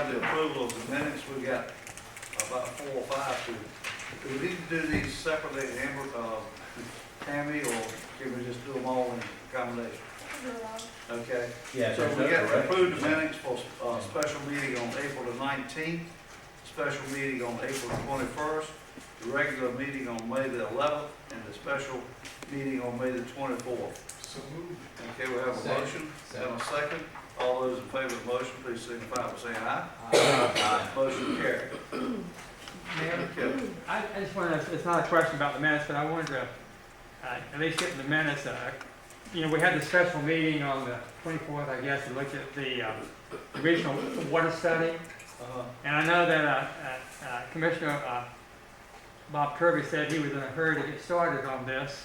have the approval of the minutes. We got about 4 or 5 to, do we need to do these separately, Amber, Tammy, or can we just do them all in combination? Okay. Yeah, So there's we no got correction. approved the minutes for special meeting on April the 19th, special meeting on April the 21st, the regular meeting on May the 11th, and the special meeting on May the 24th. So moved. Okay, we have a Second. motion and a second. All those in favor of the motion, please signify by saying aye. Aye. Motion carried. Mayor, Okay. I just wanted to, it's not a question about the minutes, but I wanted to at least get in the minutes. You know, we had the special meeting on the 24th, I guess, and looked at the regional water study. And I know that Commissioner Bob Kirby said he was in a hurry to get started on this.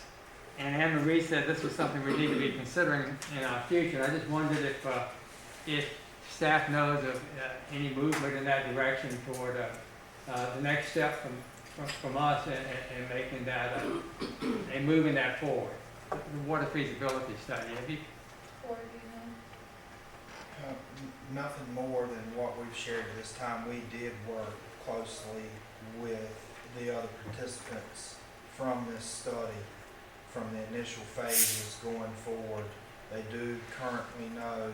And Anne Marie said this was something we need to be considering in our future. I just wondered if staff knows of any movement in that direction toward the next step from us in making that, and moving that forward. The water feasibility study. Have you? Nothing more than what we've shared at this time. We did work closely with the other participants from this study, from the initial phases going forward. They do currently know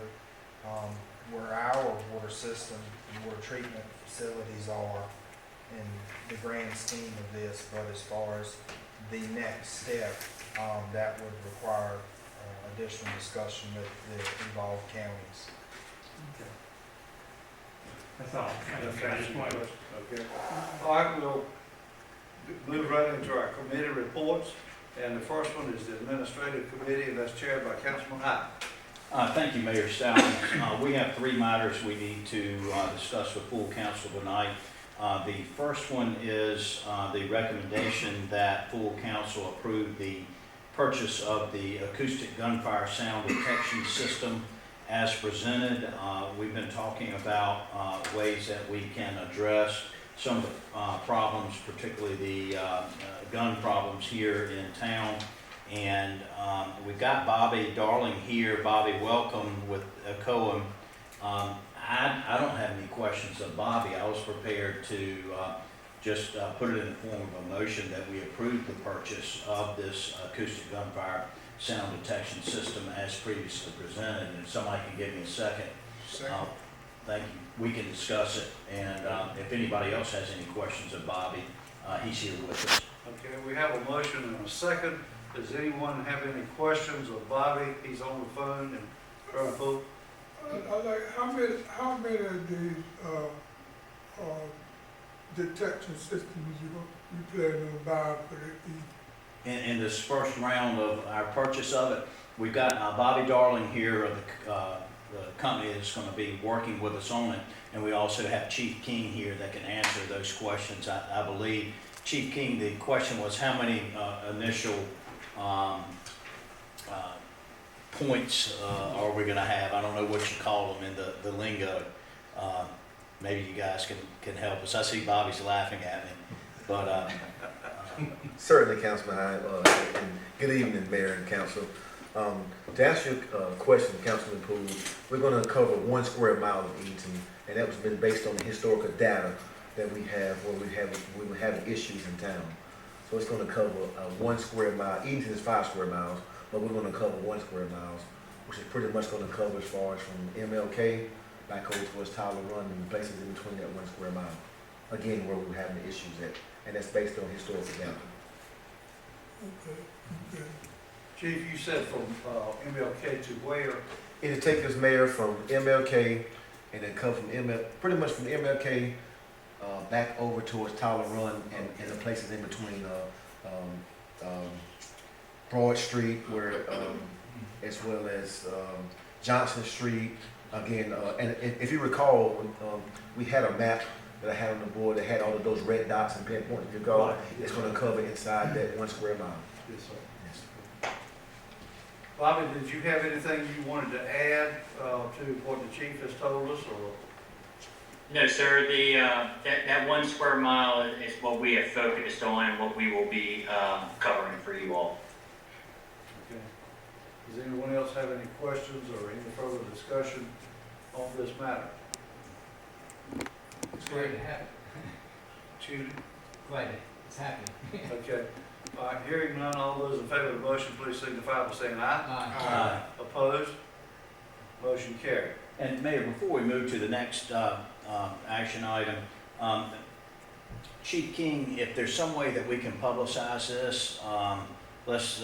where our water system and water treatment facilities are in the grand scheme of this, but as far as the next step, that would require additional discussion with the involved counties. Okay. That's all. I just wanted to- Okay. All right, we'll move right into our committee reports. And the first one is the administrative committee, and that's chaired by Councilman Hyde. Thank you, Mayor Stallings. We have 3 matters we need to discuss with full council tonight. The first one is the recommendation that full council approve the purchase of the acoustic gunfire sound detection system as presented. We've been talking about ways that we can address some of the problems, particularly the gun problems here in town. And we've got Bobby Darling here. Bobby, welcome with COAM. I don't have any questions of Bobby. I was prepared to just put it in the form of a motion that we approve the purchase of this acoustic gunfire sound detection system as previously presented. And if somebody can give me a second. Thank you. We can discuss it. And if anybody else has any questions of Bobby, he's here with us. Okay, we have a motion and a second. Does anyone have any questions of Bobby? He's on the phone and trying to vote. Like, how many of these, detection systems you planning on buying for the In this first round of our purchase of it, we've got Bobby Darling here of the company that's going to be working with us on it, and we also have Chief King here that can answer those questions. I believe, Chief King, the question was how many initial points are we going to have? I don't know what you call them in the lingo. Maybe you guys can help us. I see Bobby's laughing at me, but Certainly, Councilman Hyde, and good evening, Mayor and Council. To answer your question, Councilman Poole, we're going to cover 1 square mile of Edenton, and that was been based on the historical data that we have where we were having issues in town. So it's going to cover 1 square mile. Edenton is 5 square miles, but we're going to cover 1 square miles, which is pretty much going to cover as far as from MLK back over towards Tyler Run and places in between that 1 square mile. Again, where we were having the issues at, and that's based on historical data. Okay. Chief, you said from MLK to where? It'll take us, Mayor, from MLK and then come from pretty much from MLK back over towards Tyler Run and the places in between Broad Street, where as well as Johnson Street. Again, and if you recall, we had a map that I had on the board that had all of those red dots and pinpoints. If you go, Right. it's going to cover inside that 1 square mile. Yes, sir. Yes. Bobby, did you have anything you wanted to add to what the chief has told us, or? No, sir. That 1 square mile is what we have focused on and what we will be covering for you all. Okay. Does anyone else have any questions or any further discussion on this matter? Glad to have it. Judy? Glad it's happening. Okay. All right, hearing none, all those in favor of the motion, please signify by saying aye. Aye. Opposed? Motion carried. And Mayor, before we move to the next action item, Chief King, if there's some way that we can publicize this, let's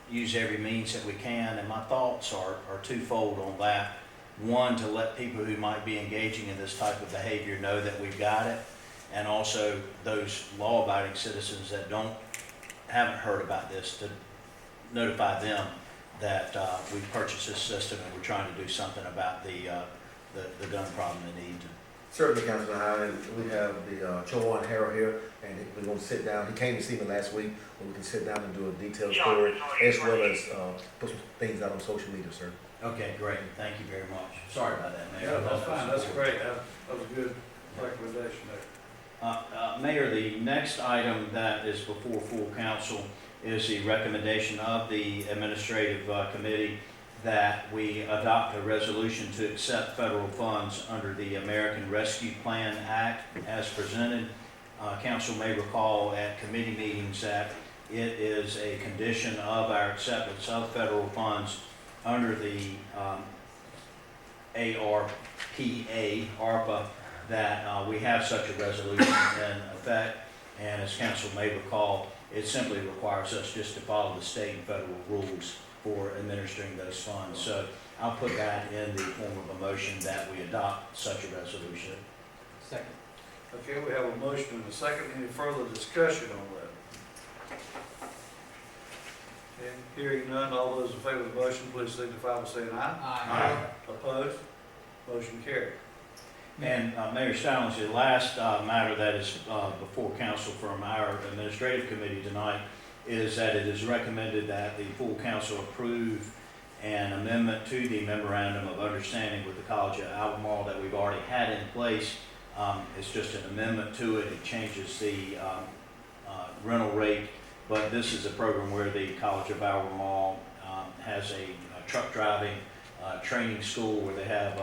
use every means that we can. And my thoughts are twofold on that. One, to let people who might be engaging in this type of behavior know that we've got it. And also those law-abiding citizens that haven't heard about this, to notify them that we've purchased this system and we're trying to do something about the gun problem in Edenton. Certainly, Councilman Hine, we have the Chowan Harrell here, and we're gonna sit down. He came to see me last week, but we can sit down and do a detailed story, as well as put some things out on social media, sir. Okay, great. Thank you very much. Sorry about that, Mayor. Yeah, that's fine, that's great, that was a good recommendation there. Mayor, the next item that is before full council is the recommendation of the administrative committee that we adopt a resolution to accept federal funds under the American Rescue Plan Act as presented. Council may recall at committee meetings that it is a condition of our acceptance of federal funds under the ARPA, that we have such a resolution in effect. And as council may recall, it simply requires us just to follow the state and federal rules for administering those funds. So I'll put that in the form of a motion that we adopt such a resolution. Second. Okay, we have a motion and a second. Any further discussion on that? Okay, hearing none, all those in favor of the motion, please signify by saying aye. Aye. Opposed? Motion carried. And Mayor Stallings, the last matter that is before council from our administrative committee tonight is that it is recommended that the full council approve an amendment to the memorandum of understanding with the College of Albemarle that we've already had in place. It's just an amendment to it. It changes the rental rate, but this is a program where the College of Albemarle has a truck driving training school where they have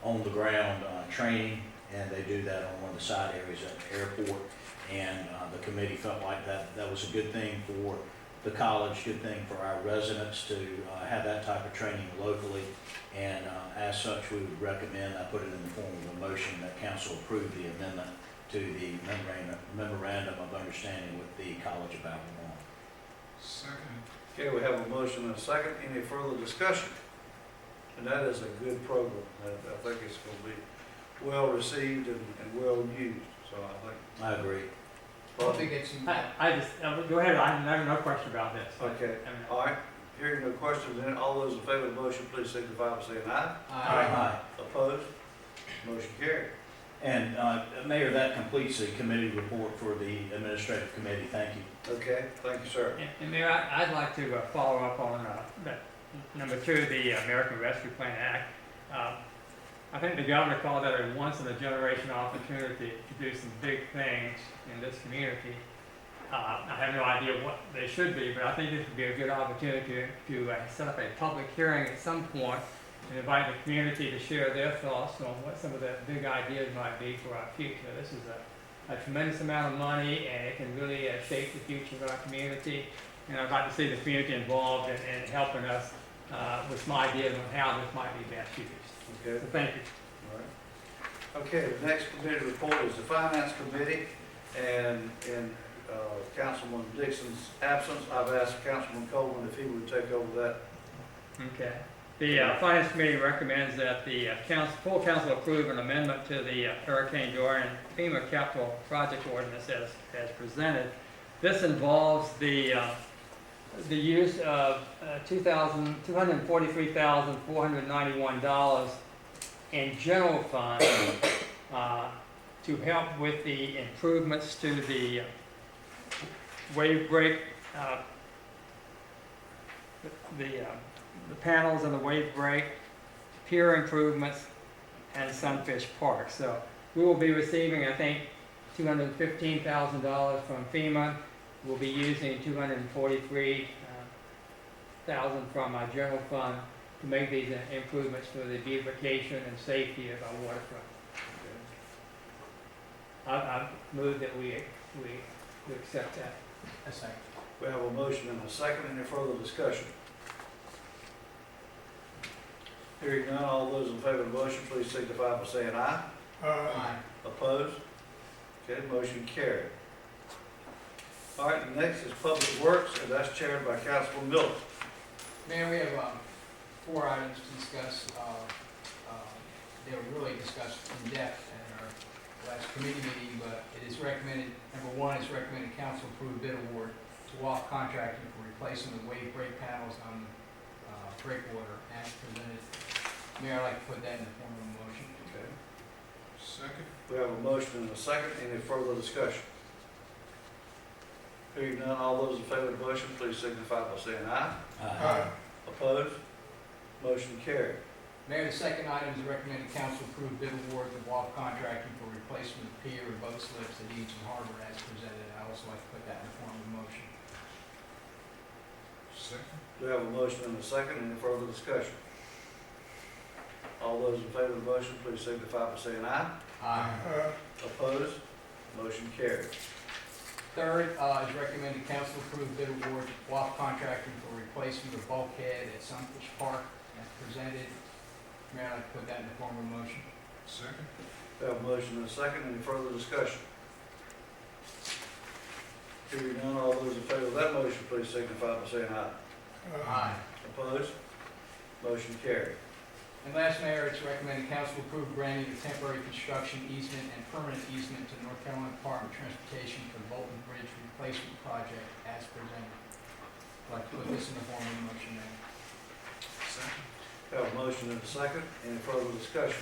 on the ground training, and they do that on one of the side areas at the airport. And the committee felt like that was a good thing for the college, good thing for our residents to have that type of training locally. And as such, we would recommend, I put it in the form of a motion, that council approve the amendment to the memorandum of understanding with the College of Albemarle. Second. Okay, we have a motion and a second. Any further discussion? And that is a good program. I think it's going to be well received and well used. So I think. I agree. I think it's, I just, go ahead, I have no question about this. Okay. I mean, All right. Hearing no questions, then all those in favor of the motion, please signify by saying aye. Aye. Opposed? Motion carried. And Mayor, that completes the committee report for the administrative committee. Thank you. Okay, thank you, sir. And Mayor, I'd like to follow up on that number 2, the American Rescue Plan Act. I think the governor called that a once-in-a-generation opportunity to do some big things in this community. I have no idea what they should be, but I think this would be a good opportunity to set up a public hearing at some point and invite the community to share their thoughts on what some of the big ideas might be for our future. This is a tremendous amount of money, and it can really shape the future of our community. And I'd like to see the community involved in helping us with some ideas on how this might be best used. Okay. So thank you. All right. Okay, the next committee report is the Finance Committee, and in Councilman Dixon's absence, I've asked Councilman Coleman if he would take over that. Okay. The Finance Committee recommends that the full council approve an amendment to the Hurricane Dorian FEMA Capital Project Ordinance as presented. This involves the use of $243,491 in general fund to help with the improvements to the wave break, the panels and the wave break, pier improvements, and Sunfish Park. So we will be receiving, I think, $215,000 from FEMA. We'll be using $243,000 from our general fund make these improvements for the beautification and safety of our waterfront. I move that we accept that. A second. We have a motion and a second. Any further discussion? Hearing none, all those in favor of the motion, please signify by saying aye. Aye. Opposed? Okay, motion carried. All right, the next is Public Works, and that's chaired by Councilman Miller. Mayor, we have 4 items to discuss. They were really discussed in depth at our last committee meeting, but it is recommended, number 1, it's recommended council approve bid award to WAF Contracting for replacement of wave brake panels on breakwater as presented. Mayor, I'd like to put that in the form of a motion. Okay. Second. We have a motion and a second. Any further discussion? Hearing none, all those in favor of the motion, please signify by saying aye. Aye. Opposed? Motion carried. Mayor, the second item is recommended council approve bid award to WAF Contracting for replacement of pier and boat slips at Edenton Harbor as presented. I'd also like to put that in the form of a motion. Second. We have a motion and a second. Any further discussion? All those in favor of the motion, please signify by saying aye. Aye. Opposed? Motion carried. Third, is recommended council approve bid award to WAF Contracting for replacement of bulkhead at Sunfish Park as presented. Mayor, I'd like to put that in the form of a motion. Second. We have a motion and a second. Any further discussion? Hearing none, all those in favor of that motion, please signify by saying aye. Aye. Opposed? Motion carried. And last, Mayor, it's recommended council approve granting a temporary construction easement and permanent easement to North Carolina Department of Transportation for the Bolton Bridge replacement project as presented. I'd like to put this in the form of a motion, Mayor. Second. We have a motion and a second. Any further discussion?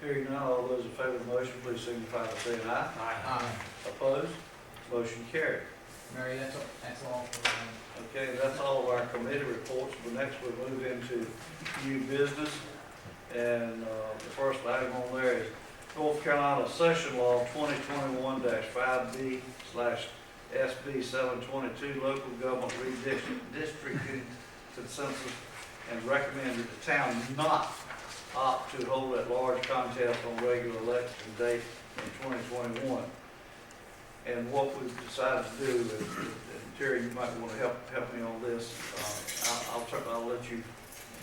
Hearing none, all those in favor of the motion, please signify by saying aye. Aye. Opposed? Motion carried. Mary, that's all for, Okay, that's all of our committee reports. But next we'll move into new business. And the first item on there is North Carolina Session Law 2021-5B/SB 722, local government redistricting consensus, and recommended the town not opt to hold at large contest on regular election date in 2021. And what we've decided to do is, and Terry, you might want to help me on this. I'll let you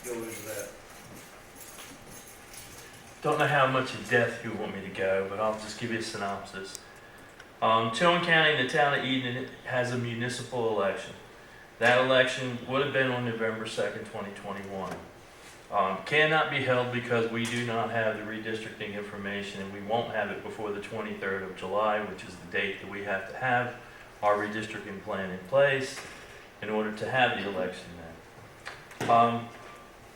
go into that. Don't know how much in depth you want me to go, but I'll just give you a synopsis. Tillman County, the town of Eden, has a municipal election. That election would have been on November 2nd, 2021. Cannot be held because we do not have the redistricting information, and we won't have it before the 23rd of July, which is the date that we have to have our redistricting plan in place in order to have the election then.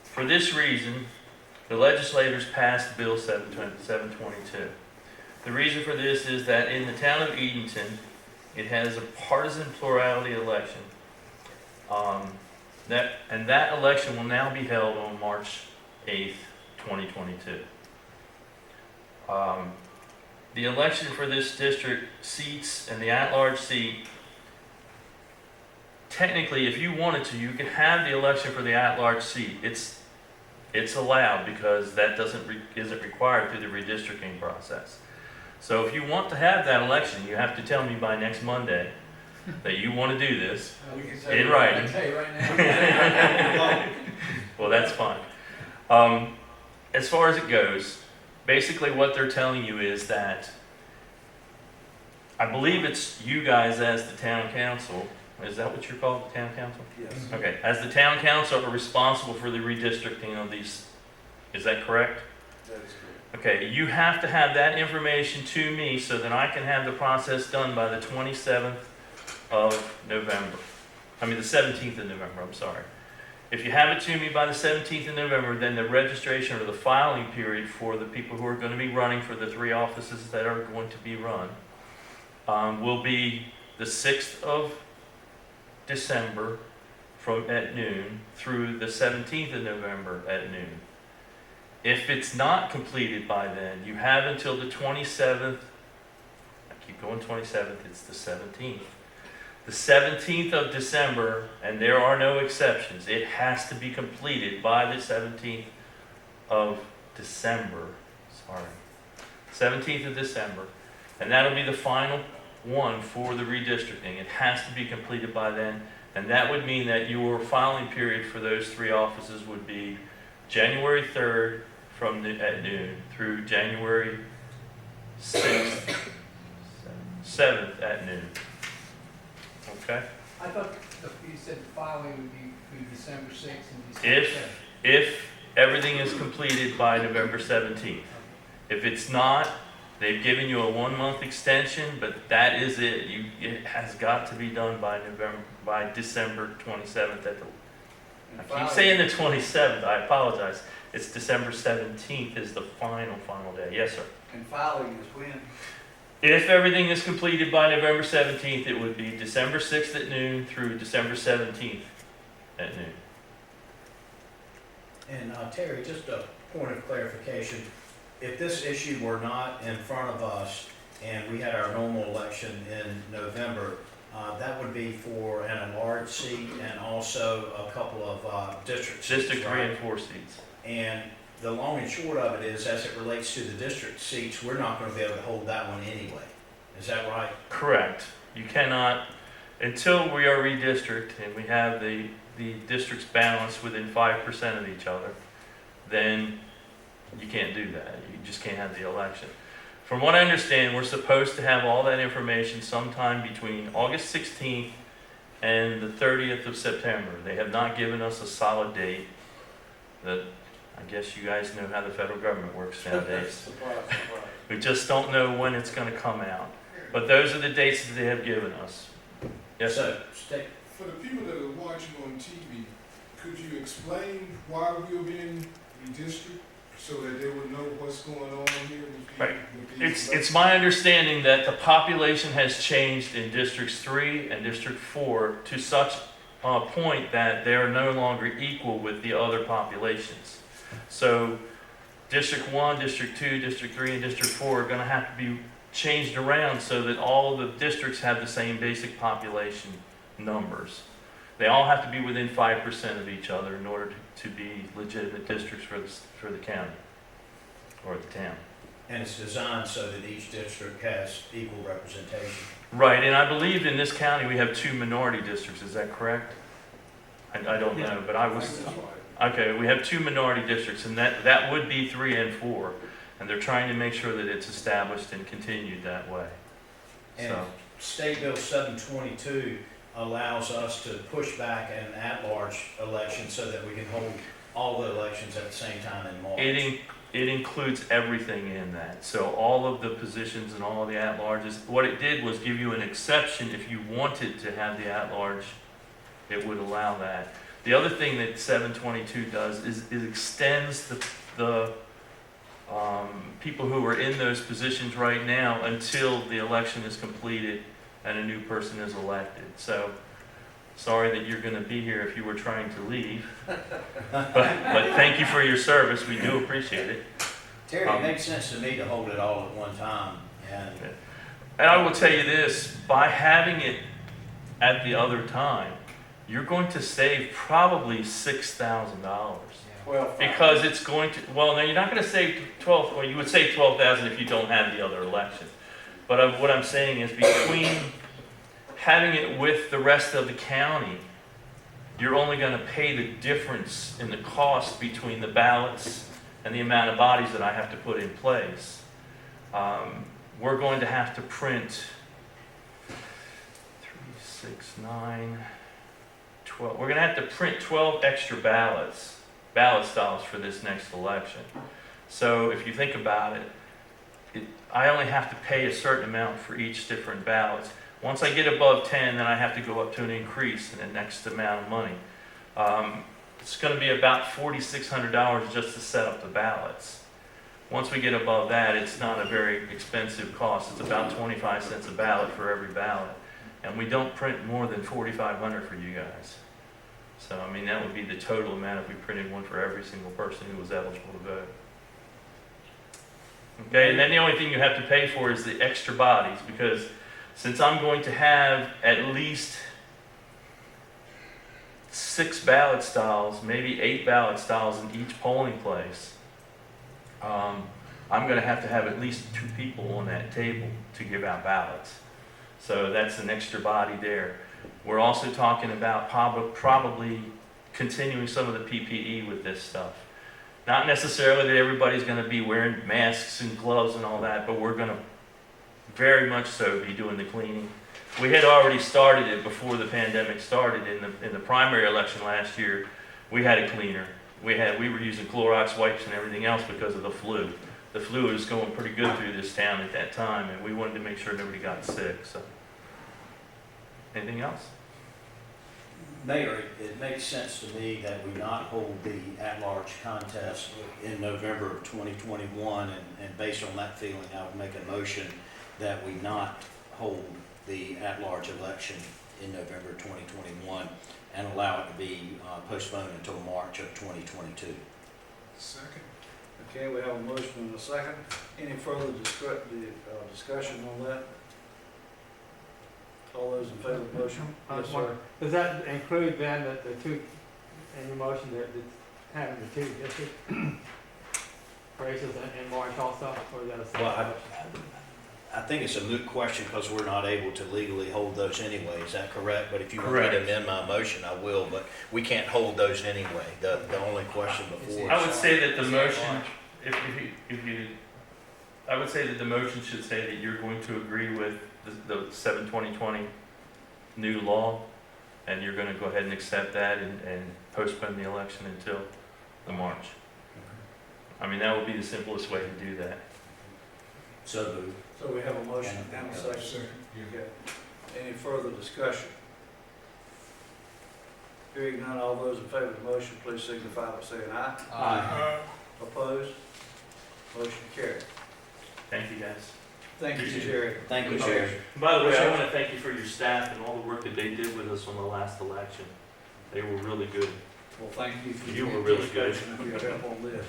For this reason, the legislators passed Bill 722. The reason for this is that in the town of Edenton, it has a partisan plurality election. That election will now be held on March 8th, 2022. The election for this district seats and the at-large seat, technically, if you wanted to, you could have the election for the at-large seat. It's allowed because that isn't required through the redistricting process. So if you want to have that election, you have to tell me by next Monday that you want to do this in I writing. can tell you right now. Well, that's fine. As far as it goes, basically what they're telling you is that I believe it's you guys as the town council. Is that what you're called, the town council? Yes. Okay, as the town council are responsible for the redistricting of these, is that correct? That is correct. Okay, you have to have that information to me so that I can have the process done by the 27th of November. I mean the 17th of November, I'm sorry. If you have it to me by the 17th of November, then the registration or the filing period for the people who are going to be running for the 3 offices that are going to be run will be the 6th of December at noon through the 17th of November at noon. If it's not completed by then, you have until the 27th, I keep going 27th, it's the 17th. The The 17th of December, and there are no exceptions, it has to be completed by the 17th of December. Sorry. 17th of December. And that'll be the final one for the redistricting. It has to be completed by then. And that would mean that your filing period for those three offices would be January 3rd at noon through January 6th, 7th at noon. Okay? I thought you said the filing would be December 6th and December 7th. If everything is completed by November 17th. If it's not, they've given you a 1-month extension, but that is it. It has got to be done by December 27th at the, I keep saying the 27th, I apologize. It's December 17th is the final day. Yes, sir. And filing is when? If everything is completed by November 17th, it would be December 6th at noon through December 17th at noon. And Terry, just a point of clarification, if this issue were not in front of us and we had our normal election in November, that would be for an enlarged seat and also a couple of district seats, District 3 right? and 4 seats. And the long and short of it is, as it relates to the district seats, we're not going to be able to hold that one anyway. Is that right? Correct. You cannot, until we are redistricted and we have the districts balanced within 5% of each other, then you can't do that. You just can't have the election. From what I understand, we're supposed to have all that information sometime between August 16th and the 30th of September. They have not given us a solid date. That I guess you guys know how the federal government works nowadays. Surprise. We just don't know when it's going to come out. But those are the dates that they have given us. Yes, sir. For the people that are watching on TV, could you explain why we're being redistricted so that they would know what's going on here? Right. It's my understanding that the population has changed in Districts 3 and District 4 to such a point that they are no longer equal with the other populations. So District 1, District 2, District 3, and District 4 are going to have to be changed around so that all the districts have the same basic population numbers. They all have to be within 5% of each other in order to be legitimate districts for the county or the town. And it's designed so that each district has equal representation. Right, and I believe in this county we have 2 minority districts, is that correct? I don't know, but I was, okay, we have 2 minority districts, and that would be 3 and 4, and they're trying to make sure that it's established and continued that way. And So, State Bill 722 allows us to push back an at-large election so that we can hold all the elections at the same time in March. it includes everything in that. So all of the positions and all of the at-larges, what it did was give you an exception if you wanted to have the at-large, it would allow that. The other thing that 722 does is it extends the people who are in those positions right now until the election is completed and a new person is elected. So, sorry that you're going to be here if you were trying to leave, but thank you for your service. We do appreciate it. Terry, it makes sense to me to hold it all at one time. And I will tell you this, by having it at the other time, you're going to save probably $6,000. Because it's going to, well, no, you're not going to save 12, well, you would save 12,000 if you don't have the other election. But what I'm saying is between having it with the rest of the county, you're only going to pay the difference in the cost between the ballots and the amount of bodies that I have to put in place. We're going to have to print 3, 6, 9, 12. We're going to have to print 12 extra ballot styles for this next election. So if you think about it, I only have to pay a certain amount for each different ballots. Once I get above 10, then I have to go up to an increase in the next amount of money. It's going to be about $4,600 just to set up the ballots. Once we get above that, it's not a very expensive cost. It's about 25 cents a ballot for every ballot. And we don't print more than 4,500 for you guys. So, I mean, that would be the total amount if we printed one for every single person who was eligible to vote. Okay, and then the only thing you have to pay for is the extra bodies, because since I'm going to have at least 6 ballot styles, maybe 8 ballot styles in each polling place, I'm going to have at least 2 people on that table to give out ballots. So that's an extra body there. We're also talking about probably continuing some of the PPE with this stuff. Not necessarily that everybody's going to be wearing masks and gloves and all that, but we're going to very much so be doing the cleaning. We had already started it before the pandemic started. In the primary election last year, we had a cleaner. We were using Clorox wipes and everything else because of the flu. The flu was going pretty good through this town at that time, and we wanted to make sure nobody got sick. So, anything else? Mayor, it makes sense to me that we not hold the at-large contest in November of 2021, and based on that feeling, I would make a motion that we not hold the at-large election in November 2021 and allow it to be postponed until March of 2022. Second. Okay, we have a motion and a second. Any further discussion on that? All those in favor of the motion? Yes, sir. Does that include then the two, in your motion, that having the 2 district races in March also, or is that a separate Well, motion? I think it's a moot question because we're not able to legally hold those anyway. Is that correct? But if you want me Correct. to amend my motion, I will, but we can't hold those anyway. The only question before. I would say that the motion, I would say that the motion should say that you're going to agree with the 7/2020 new law, and you're going to go ahead and accept that and postpone the election until the March. I mean, that would be the simplest way to do that. So moved. So we have a motion and a second. Second. Okay. Any further discussion? Hearing none, all those in favor of the motion, please signify by saying aye. Uh, Opposed? Motion carried. Thank you, guys. Thank you, Jerry. Thank you, Chair. By the way, I want to thank you for your staff and all the work that they did with us on the last election. They were really good. Well, thank you for You your were really good. participation and your help on this.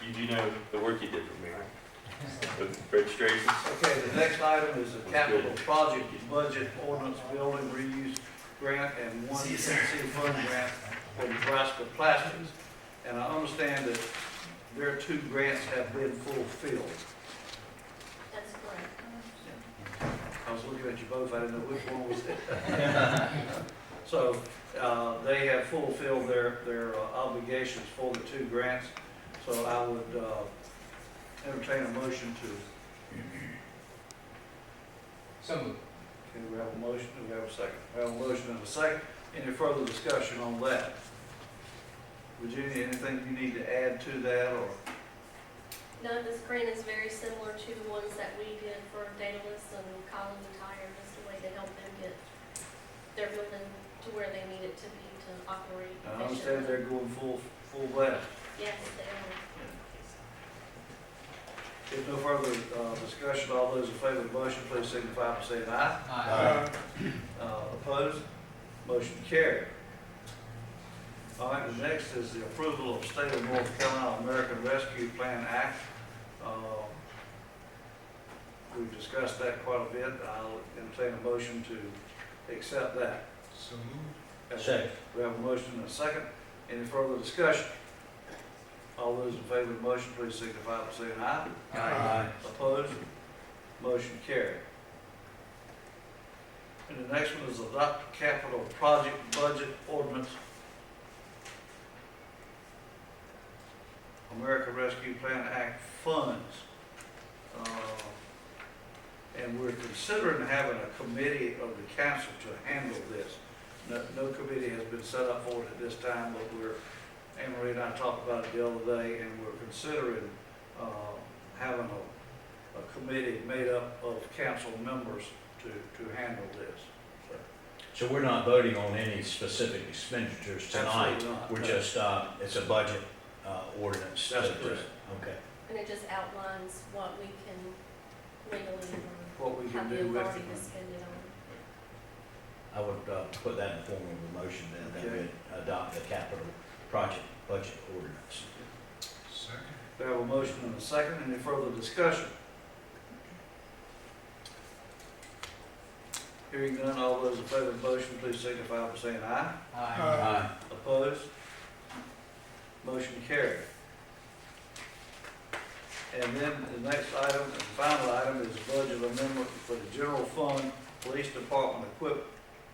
You do know the work you did for me, right? With registrations. Okay, the next item is the capital project budget ordinance building reuse grant and one CNC fund grant for Nebraska Plastics. And I understand that their 2 grants have been fulfilled. That's correct. I was looking at you both, I didn't know which one was it. So, they have fulfilled their obligations for the 2 grants. So I would entertain a motion to, So moved. okay, we have a motion, do we have a second? We have a motion and a second. Any further discussion on that? Virginia, anything you need to add to that, or? No, this grant is very similar to the ones that we did for Daedalus and Collins and Tire, just a way to help them get their building to where they need it to be to operate I understand efficiently. they're going full blast. Yes, they are. If no further discussion, all those in favor of the motion, please signify by saying aye. Aye. Opposed? Motion carried. All right, the next is the approval of State of North Carolina American Rescue Plan Act. We've discussed that quite a bit. I'll entertain a motion to accept that. So moved. Second. We have a motion and a second. Any further discussion? All those in favor of the motion, please signify by saying aye. Aye. Opposed? Motion carried. And the next one is adopt capital project budget ordinance. American Rescue Plan Act funds. And we're considering having a committee of the council to handle this. No committee has been set up for it at this time, but Anne Marie and I talked about it the other day, and we're considering having a committee made up of council members to handle this. So we're not voting on any specific expenditures tonight. Absolutely not. We're No. just, it's a budget ordinance. That's to- correct. Okay. And it just outlines what we can legally, What we or can have the do with authority to it. spend it on. I would put that in the form of a motion then, that Okay. we adopt the capital project budget ordinance. Second. We have a motion and a second. Any further discussion? Hearing none, all those in favor of the motion, please signify by saying aye. Aye. Opposed? Motion carried. And then the next item, and final item, is budget amendment for the general fund, police department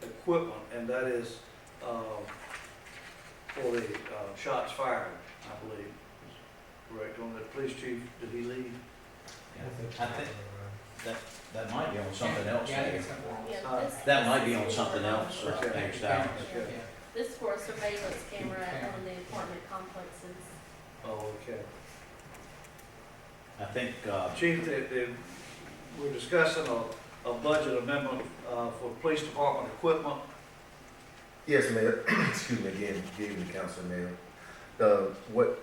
equipment, and that is, for the, shots fired, I believe. Correct, on the police chief, did he leave? I think that might be on something else. Yeah, I think Mayor. it's something else. Yeah, this- That might be this on is something for, else, Okay. next hour. Yeah. This is for a surveillance camera on the apartment complexes. Oh, okay. I think, Chief, we're discussing a budget amendment, for police department equipment. Yes, Mayor. Excuse me again, good evening, Council Mayor. What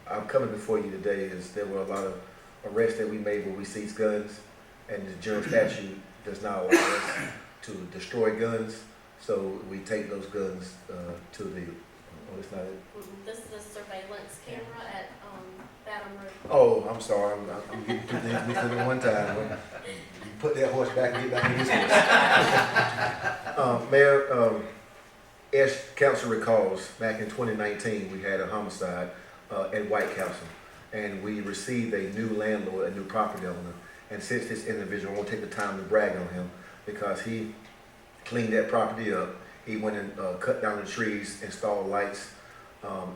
I'm coming before you today is there were a lot of arrests that we made where we seized guns, and the general statute does not allow us to destroy guns, so we take those guns to the, oh, it's not it? This is a surveillance camera at, Baton Rouge. Oh, I'm sorry, I'm getting two things mixed up at one time. You put that horse back and get back in this horse. Mayor, as council recalls, back in 2019, we had a homicide at White Castle, and we received a new landlord, a new property owner. And since this individual, I won't take the time to brag on him, because he cleaned that property up. He went and cut down the trees, installed lights,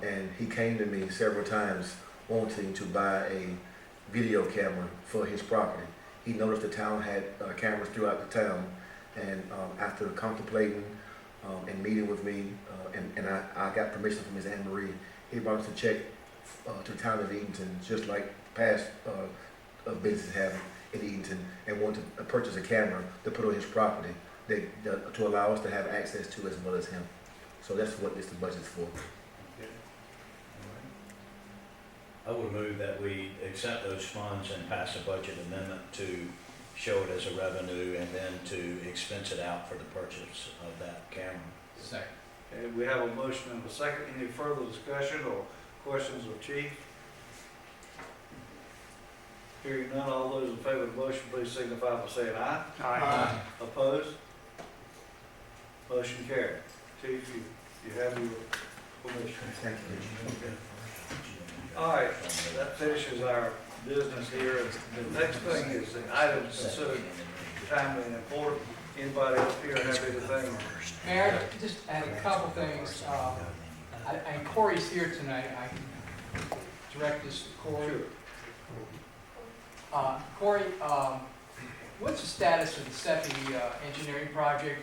and he came to me several times wanting to buy a video camera for his property. He noticed the town had cameras throughout the town, and after contemplating and meeting with me, and I got permission from Ms. Anne Marie, he brought us a check to the town of Edenton, just like past businesses have in Edenton, and wanted to purchase a camera to put on his property to allow us to have access to as well as him. So that's what this budget's for. I would move that we accept those funds and pass a budget amendment to show it as a revenue and then to expense it out for the purchase of that camera. Second. Okay, we have a motion and a second. Any further discussion or questions of chief? Hearing none, all those in favor of the motion, please signify by saying aye. Aye. Opposed? Motion carried. Chief, you have your permission. Thank you. All right, that finishes our business here. The next thing is the items considered timely and important. Anybody up here have anything? Mayor, I just add a couple things. And Corey's here tonight. I can direct this to Corey. Sure. Corey, what's the status of the SEPI engineering project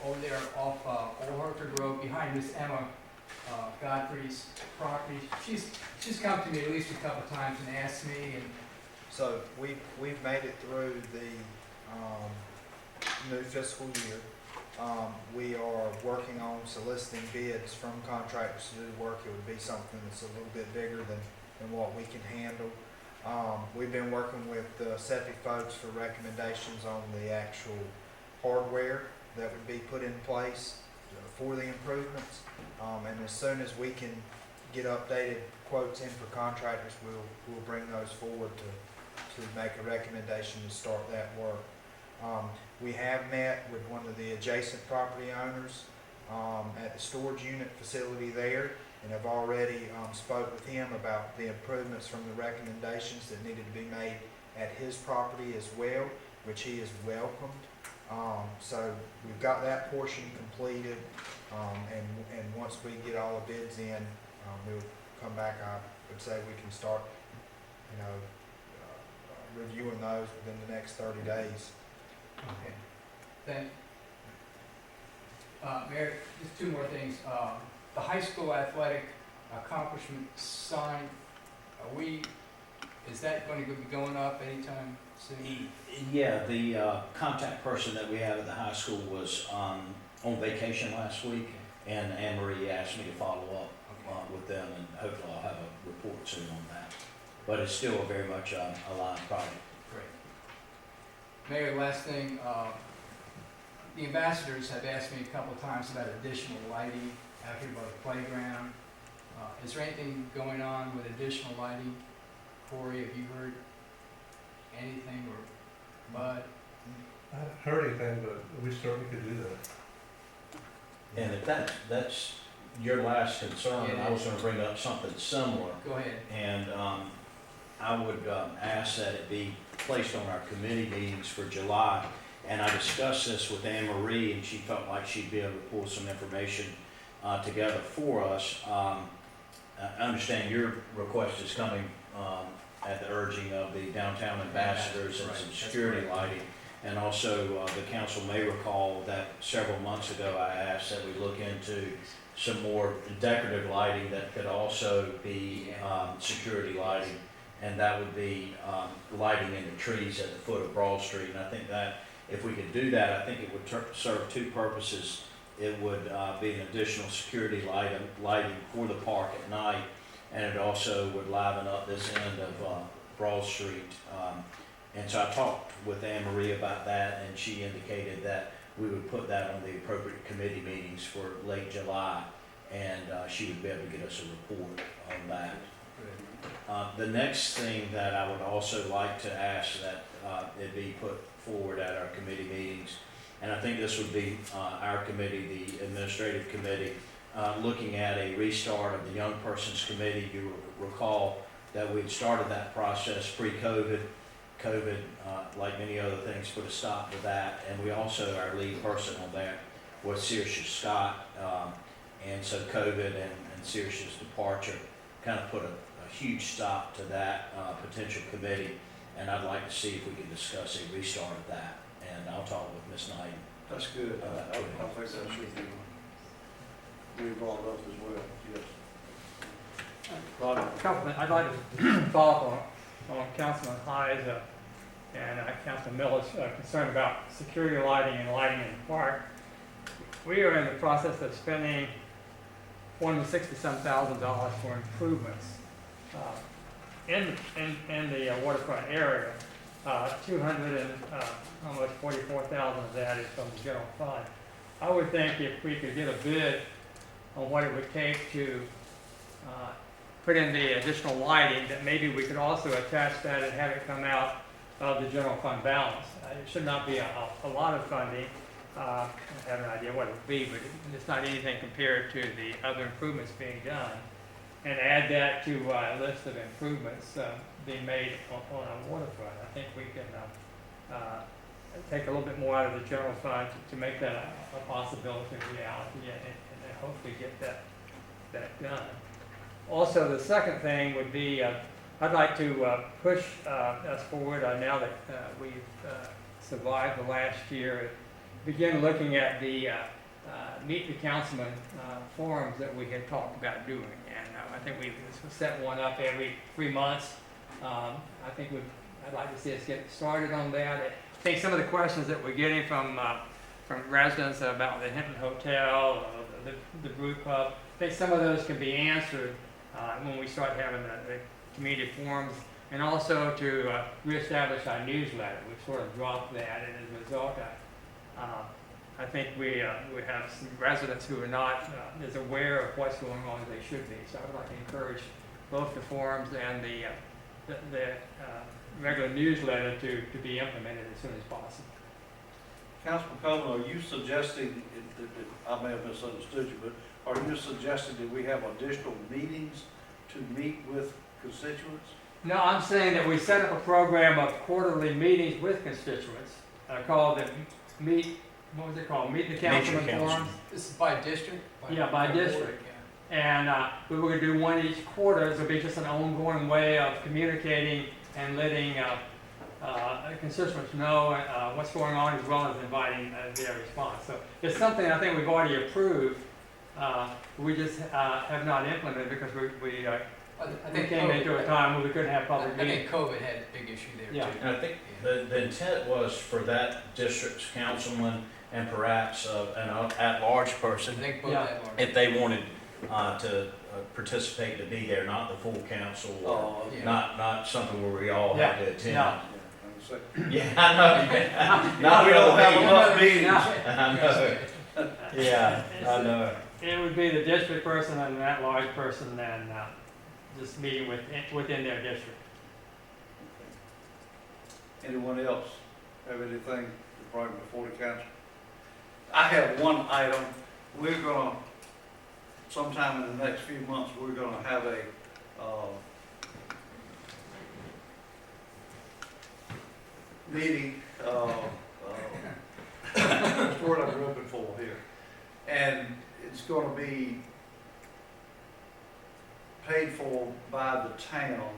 over there off Old Hartford Road behind Miss Emma Godfrey's property? She's come to me at least a couple times and asked me, and So we've made it through the new fiscal year. We are working on soliciting bids from contractors to do the work. It would be something that's a little bit bigger than what we can handle. We've been working with the SEPI folks for recommendations on the actual hardware that would be put in place for the improvements. And as soon as we can get updated quotes in for contractors, we'll bring those forward to make a recommendation to start that work. We have met with one of the adjacent property owners at the storage unit facility there, and have already spoke with him about the improvements from the recommendations that needed to be made at his property as well, which he has welcomed. So we've got that portion completed, and once we get all the bids in, we'll come back. I would say we can start, reviewing those within the next 30 days. okay. Then, Mayor, just two more things. The high school athletic accomplishment sign, is that going to be going up anytime soon? Yeah, the contact person that we have at the high school was on vacation last week, and Anne Marie asked me to follow up with them, and hopefully I'll have a report soon on that. But it's still very much a live project. Great. Mayor, last thing, the ambassadors have asked me a couple of times about additional lighting out here by the playground. Is there anything going on with additional lighting? Corey, have you heard anything, or Bud? I haven't heard anything, but we certainly could do that. And if that's your last concern, I was gonna bring up something similar. Go ahead. And I would ask that it be placed on our committee meetings for July. And I discussed this with Anne Marie, and she felt like she'd be able to pull some information together for us. I understand your request is coming at the urging of the downtown ambassadors and Right, some that's security correct. lighting. And also, the council may recall that several months ago, I asked that we look into some more decorative lighting that could also be security lighting. And that would be lighting in the trees at the foot of Broad Street. And I think that if we could do that, I think it would serve two purposes. It would be an additional security lighting for the park at night, and it also would liven up this end of Broad Street. And so I talked with Anne Marie about that, and she indicated that we would put that on the appropriate committee meetings for late July, and she would be able to get us a report on that. The next thing that I would also like to ask that it be put forward at our committee meetings, and I think this would be our committee, the administrative committee, looking at a restart of the Young Persons Committee. You recall that we'd started that process pre-COVID. COVID, like many other things, put a stop to that, and we also, our lead person on that was Saoirse Scott, and so COVID and Saoirse's departure kind of put a huge stop to that potential committee, and I'd like to see if we can discuss a restart of that, and I'll talk with Ms. Knight. That's good. I think that should be brought up as well, yes. Rodney? I'd like to follow up on Councilman Hyde's and Councilman Miller's concern about security lighting and lighting in the park. We are in the process of spending $460,000 for improvements in the waterfront area. 200 and almost 44,000 of that is from the general fund. I would think if we could get a bid on what it would take to put in the additional lighting, that maybe we could also attach that and have it come out of the general fund balance. It should not be a lot of funding. I have an idea what it would be, but it's not anything compared to the other improvements being done. And add that to a list of improvements being made on our waterfront. I think we can take a little bit more out of the general fund to make that a possibility, a reality, and hopefully get that done. Also, the second thing would be, I'd like to push us forward now that we've survived the last year, begin looking at the Meet the Councilman forums that we had talked about doing. And I think we've set one up every 3 months. I'd like to see us get started on that. I think some of the questions that we're getting from residents about the Hinton Hotel, the brew pub, I think some of those can be answered when we start having the community forums, and also to reestablish our newsletter. We've sort of dropped that, and as a result, I think we have some residents who are not as aware of what's going on as they should be. So I would like to encourage both the forums and the regular newsletter to be implemented as soon as possible. Councilman Coleman, are you suggesting, I may have misunderstood you, but are you suggesting that we have additional meetings to meet with constituents? No, I'm saying that we set up a program of quarterly meetings with constituents called the Meet the Councilman Forums. This is by district? Yeah, by district. And we were going to do one each quarter. It'll be just an ongoing way of communicating and letting constituents know what's going on, as well as inviting their response. So it's something I think we've already approved. We just have not implemented because we came into a time where we couldn't have public I meetings. think COVID had a big issue there Yeah. too. And I think the intent was for that district's councilman and perhaps an at-large I person, think both Yeah. that large. if they wanted to participate, to be there, not the full council, or Yeah. not something where we all had to attend. No. Yeah, I know. Yeah. Now we don't have enough meetings. I know. Yeah, I know. It would be the district person and that large person, and just meeting within their district. Anyone else? have anything to bring before the council? I have one item. We're gonna, sometime in the next few months, we're gonna have a, meeting, that's the word I'm looking for here. And it's gonna be paid for by the town,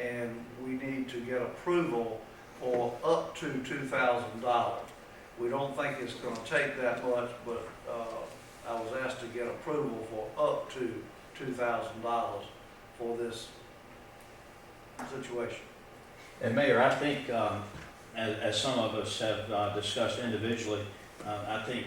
and we need to get approval for up to $2,000. We don't think it's gonna take that much, but, I was asked to get approval for up to $2,000 for this situation. And Mayor, I think, as some of us have discussed individually, I think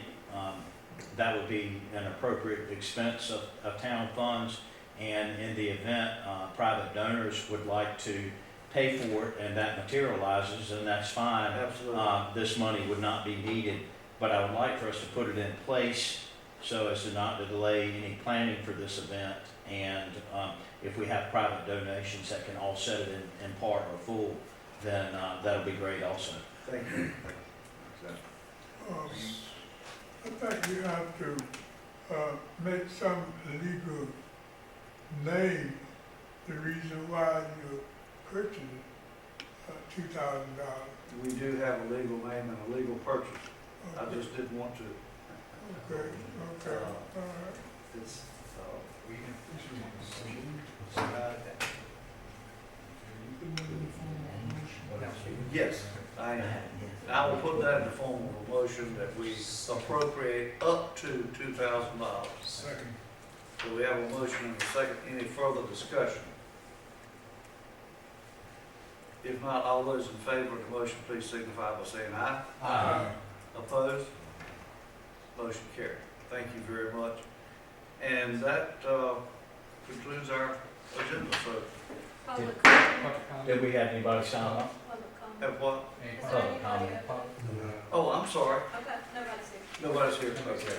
that would be an appropriate expense of town funds. And in the event private donors would like to pay for it and that materializes, and that's fine. Absolutely. This money would not be needed, but I would like for us to put it in place so as to not to delay any planning for this event. And if we have private donations that can offset it in part or full, then that'll be great also. Thank you. I think you have to, make some legal name the reason why you're purchasing, $2,000. We do have a legal name and a legal purchase. I just didn't want to. Okay, okay, all right. It's, yes, I am. I will put that in the form of a motion that we appropriate up to $2,000. Second. So we have a motion and a second. Any further discussion? If not, all those in favor of the motion, please signify by saying aye. Aye. Opposed? Motion carried. Thank you very much. And that concludes our agenda. So, Public comment, Did we have anybody sign up? public comment. have what? Is there anybody over there? Oh, I'm sorry. Okay, nobody's here. Nobody's here.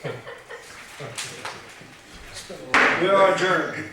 Okay. We are adjourned.